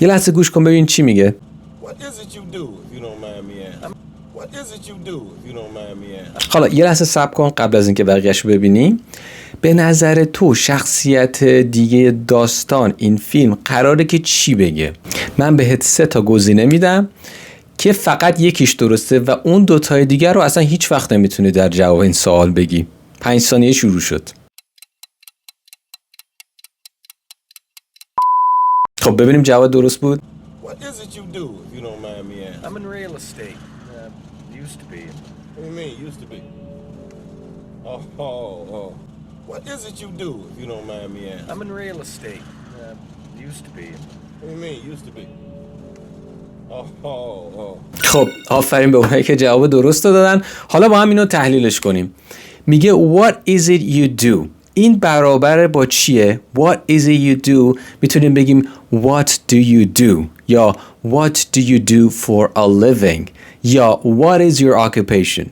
یه لحظه گوش کن ببین چی میگه. حالا یه لحظه صبر کن قبل از اینکه بقیه‌شو ببینی. به نظر تو شخصیت دیگه داستان این فیلم قراره که چی بگه؟ من بهت 3 تا گزینه میدم که فقط یکیش درسته و اون 2 تای دیگر رو اصلا هیچ وقت نمیتونی در جواب این سوال بگی. 5 ثانیه شروع شد. خب ببینیم جواب درست بود. What is it you do, if you don't mind me asking? I'm in real estate. Used to be. What do you mean, used to be? Oh. What is it you do, if you don't mind me asking? I'm in real estate. Used to be. What do you mean, used to be? Oh. خب آفرین به اونایی که جواب درست رو دادن. حالا با هم اینو تحلیلش کنیم. میگه what is it you do. این برابر با چیه؟ What is it you do میتونیم بگیم what do you do یا what do you do for a living یا what is your occupation.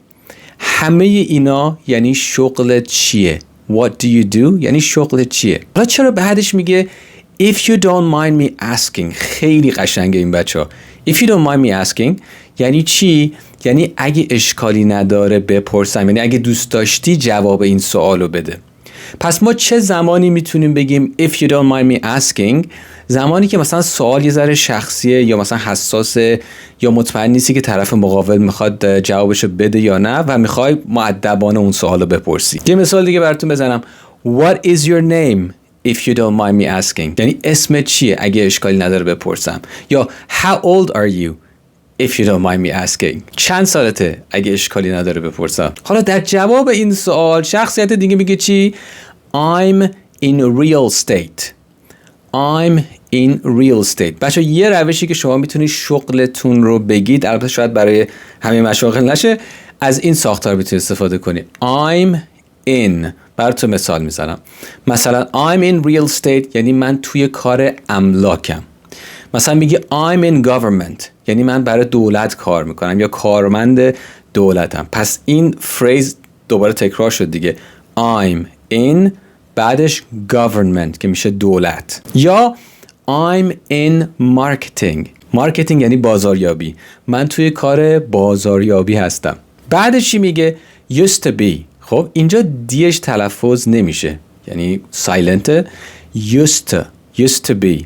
همه اینا یعنی شغلت چیه. What do you do یعنی شغلت چیه. حالا چرا بعدش میگه if you don't mind me asking. خیلی قشنگه این بچه. If you don't mind me asking یعنی چی؟ یعنی اگه اشکالی نداره بپرسم، یعنی اگه دوست داشتی جواب این سوالو بده. پس ما چه زمانی میتونیم بگیم if you don't mind me asking؟ زمانی که مثلا سوال یه ذره شخصیه یا مثلا حساسه یا مطمئن نیستی که طرف مقابل میخواد جوابشو بده یا نه و میخوای مؤدبانه اون سوالو بپرسی. یه مثال دیگه براتون بزنم. What is your name if you don't mind me asking؟ یعنی اسمت چیه اگه اشکالی نداره بپرسم. یا how old are you if you don't mind me asking؟ چند سالته اگه اشکالی نداره بپرسم. حالا در جواب این سوال شخصیت دیگه میگه چی؟ I'm in real estate. I'm in real estate. بچه یه روشی که شما میتونید شغلتون رو بگید، البته شاید برای همه مشاغل نشه، از این ساختار میتونید استفاده کنید. I'm in. براتون مثال میزنم. مثلا I'm in real estate یعنی من توی کار املاکم. مثلا میگه I'm in government یعنی من برای دولت کار میکنم یا کارمند دولتم. پس این فریز دوباره تکرار شد دیگه. I'm in بعدش government که میشه دولت. یا I'm in marketing. marketing یعنی بازاریابی. من توی کار بازاریابی هستم. بعدش چی میگه؟ used to be. خب اینجا دیش تلفظ نمیشه یعنی سایلنته. used to be.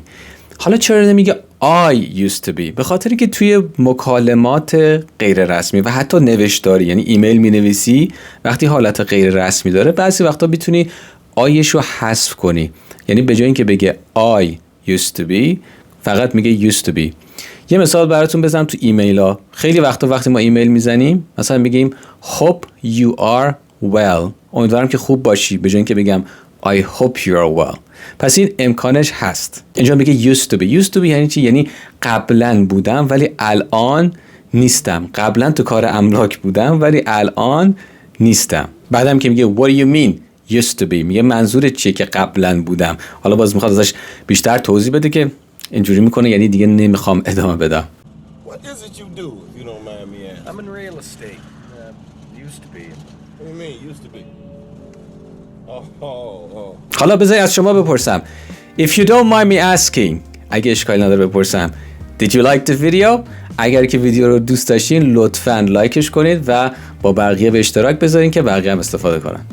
حالا چرا نمیگه I used to be؟ به خاطری که توی مکالمات غیر رسمی و حتی نوشتاری یعنی ایمیل می نویسی وقتی حالت غیر رسمی داره بعضی وقتا میتونی آیش رو حذف کنی. یعنی به جای اینکه بگه I used to be فقط میگه used to be. یه مثال براتون بزنم تو ایمیل ها. خیلی وقتا وقتی ما ایمیل میزنیم مثلا میگیم hope you are well. امیدوارم که خوب باشی به جای اینکه بگم I hope you are well. پس این امکانش هست. اینجا میگه used to be. used to be یعنی چی؟ یعنی قبلا بودم ولی الان نیستم. قبلا تو کار املاک بودم ولی الان نیستم. بعدم که میگه what do you mean used to be میگه منظور چیه که قبلا بودم. حالا باز میخواد ازش بیشتر توضیح بده که اینجوری میکنه یعنی دیگه نمیخوام ادامه بدم. What is it you do, if you don't mind me asking? I'm in real estate. Used to be. What do you mean, used to be? Oh. حالا بذار از شما بپرسم. If you don't mind me asking اگه اشکالی نداره بپرسم Did you like the video؟ اگر که ویدیو رو دوست داشتین لطفاً لایکش کنید و با بقیه به اشتراک بذارین که بقیه هم استفاده کنن.